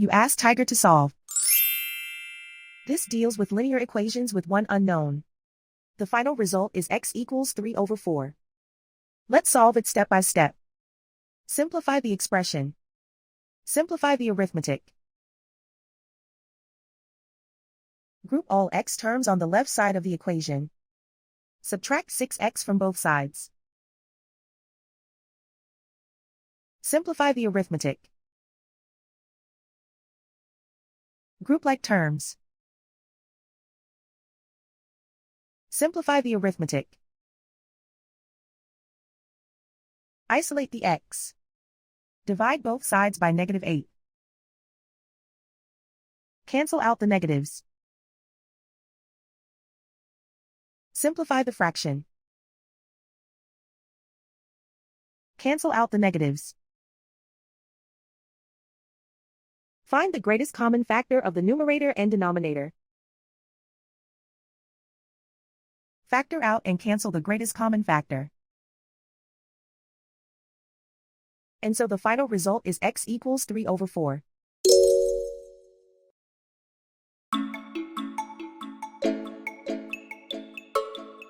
You ask Tiger to solve. This deals with linear equations with one unknown. The final result is x equals 3/4. Let's solve it step by step. Simplify the expression. Simplify the arithmetic. Group all x terms on the left side of the equation. Subtract 6x from both sides. Simplify the arithmetic. Group like terms. Simplify the arithmetic. Isolate the x. Divide both sides by -8. Cancel out the negatives. Simplify the fraction. Cancel out the negatives. Find the greatest common factor of the numerator and denominator. Factor out and cancel the greatest common factor. And so the final result is x equals 3/4.